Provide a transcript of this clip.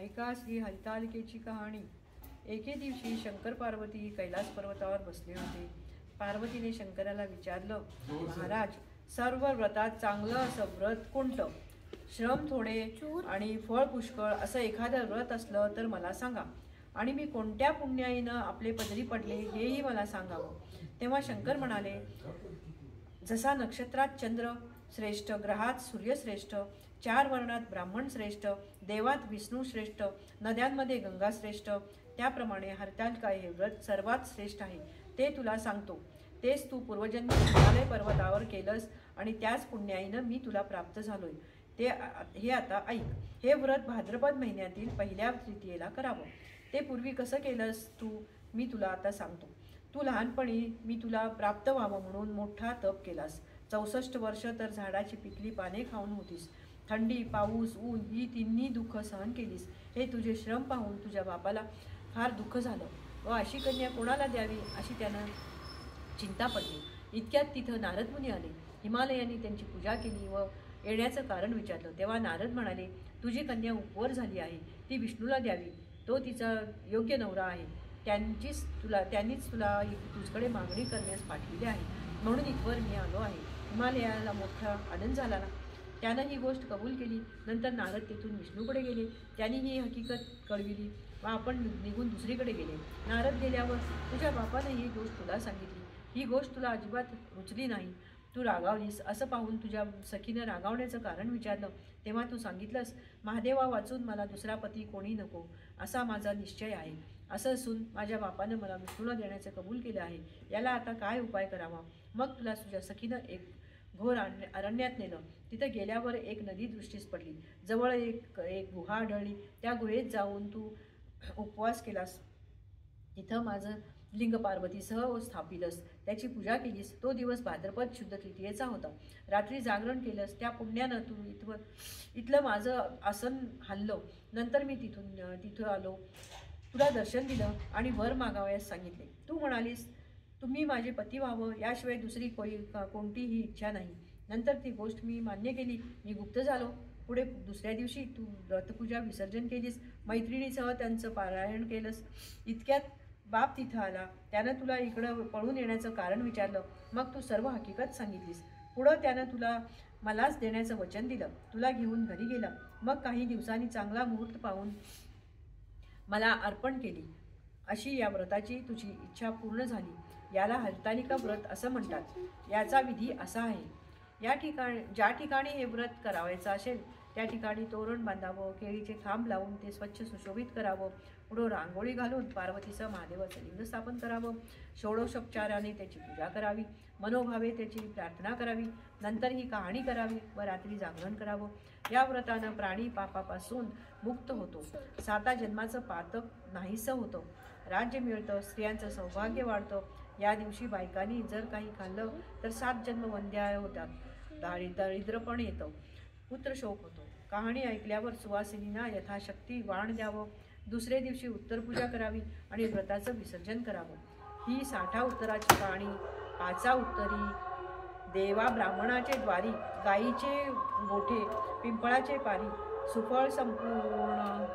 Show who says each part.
Speaker 1: ऐका श्री हरितालिकेची कहाणी। एके दिवशी शंकर पार्वती कैलास पर्वतावर बसले होते। पार्वतीने शंकराला विचारलं, महाराज, सर्व व्रतात चांगलं असं व्रत कोणतं? श्रम थोडे आणि फळ पुष्कळ असं एखादं व्रत असलं तर मला सांगा, आणि मी कोणत्या पुण्याईनं आपले पदरी पडले हेही मला सांगावं। तेव्हा शंकर म्हणाले, जसा नक्षत्रात चंद्र श्रेष्ठ, ग्रहात सूर्य श्रेष्ठ, चार वर्णात ब्राह्मण श्रेष्ठ, देवात विष्णू श्रेष्ठ, नद्यांमध्ये गंगा श्रेष्ठ, त्याप्रमाणे हरतालिका हे व्रत सर्वात श्रेष्ठ आहे। ते तुला सांगतो। तेच तू पूर्वजन्मी हिमालय पर्वतावर केलंस आणि त्याच पुण्याईनं मी तुला प्राप्त झालोय। हे आता ऐक। हे व्रत भाद्रपद महिन्यातील पहिल्या तृतीयेला करावं। ते पूर्वी कसं केलंस तू, मी तुला आता सांगतो। तू लहानपणी मी तुला प्राप्त व्हावं म्हणून मोठा तप केलास। 64 वर्ष तर झाडाची पिकली पाने खाऊन होतीस। थंडी, पाऊस, ऊन ही तिन्ही दुःख सहन केलीस। हे तुझे श्रम पाहून तुझ्या बापाला फार दुःख झालं व अशी कन्या कोणाला द्यावी अशी त्यानं चिंता पडली। इतक्यात तिथं नारद मुनी आले। हिमालयाने त्यांची पूजा केली व येण्याचं कारण विचारलं। तेव्हा नारद म्हणाले, तुझी कन्या उपवर झाली आहे, ती विष्णूला द्यावी, तो तिचा योग्य नवरा आहे। त्यांनीच तुला तुझकडे मागणी करण्यास पाठविले आहे, म्हणून इथवर मी आलो आहे। हिमालयाला मोठा आनंद झाला ना। त्यानं ही गोष्ट कबूल केली। नंतर नारद तेथून विष्णूकडे गेले। त्यांनी ही हकीकत कळविली व आपण निघून दुसरीकडे गेले। नारद गेल्यावर तुझ्या बापाने ही गोष्ट तुला सांगितली। ही गोष्ट तुला अजिबात रुचली नाही, तू रागावलीस। असं पाहून तुझ्या सखीनं रागावण्याचं कारण विचारलं। तेव्हा तू सांगितलंस, महादेवा वाचून मला दुसरा पती कोणी नको, असा माझा निश्चय आहे। असं असून माझ्या बापानं मला विष्णूला देण्याचं कबूल केलं आहे। याला आता काय उपाय करावा? मग तुला तुझ्या सखीनं एक घोर अरण्यात नेलं। तिथं गेल्यावर एक नदी दृष्टीस पडली। जवळ एक गुहा आढळली। त्या गुहेत जाऊन तू उपवास केलास। तिथं माझं लिंग पार्वतीसह स्थापिलस, त्याची पूजा केलीस। तो दिवस भाद्रपद शुद्ध तृतीयेचा होता। रात्री जागरण केलंस। त्या पुण्यानं तू इथलं माझं आसन हल्लं। नंतर मी तिथं आलो, तुला दर्शन दिलं आणि वर मागावयास सांगितले। तू म्हणालीस, तुम्ही माझे पती व्हावं, याशिवाय दुसरी कोणतीही इच्छा नाही। नंतर ती गोष्ट मी मान्य केली। मी गुप्त झालो। पुढे दुसऱ्या दिवशी तू व्रतपूजा विसर्जन केलीस। मैत्रिणीसह त्यांचं पारायण केलंस। इतक्यात बाप तिथं आला। त्यानं तुला इकडं पळून येण्याचं कारण विचारलं। मग तू सर्व हकीकत सांगितलीस। पुढं त्यानं तुला मलाच देण्याचं वचन दिलं। तुला घेऊन घरी गेला। मग काही दिवसांनी चांगला मुहूर्त पाहून मला अर्पण केली। अशी या व्रताची तुझी इच्छा पूर्ण झाली। याला हरतालिका व्रत असं म्हणतात। याचा विधी असा आहे, ज्या ठिकाणी हे व्रत करावायचं असेल त्या ठिकाणी तोरण बांधावं, केळीचे खांब लावून ते स्वच्छ सुशोभित करावं, पुढं रांगोळी घालून पार्वतीसह महादेवाचं लिंग स्थापन करावं, षोडशोपचाराने त्याची पूजा करावी, मनोभावे त्याची प्रार्थना करावी, नंतर ही कहाणी करावी व रात्री जागरण करावं। या व्रतानं प्राणी पापापासून मुक्त होतो, 7 जन्माचं पातक नाहीसं होतं, राज्य मिळतं, स्त्रियांचं सौभाग्य वाढतं। या दिवशी बायकांनी जर काही खाल्लं तर 7 जन्म वंध्या होतात, दारिद्र्य पण येतं, पुत्रशोक होतो। कहाणी ऐकल्यावर सुवासिनींना यथाशक्ती वाण द्यावं। दुसऱ्या दिवशी उत्तरपूजा करावी आणि व्रताचं विसर्जन करावं। ही 60 उत्तराची कहाणी। 5 उत्तरी, देवा ब्राह्मणाचे द्वारी, गायीचे गोठे, पिंपळाचे पारी, सुफळ संपूर्ण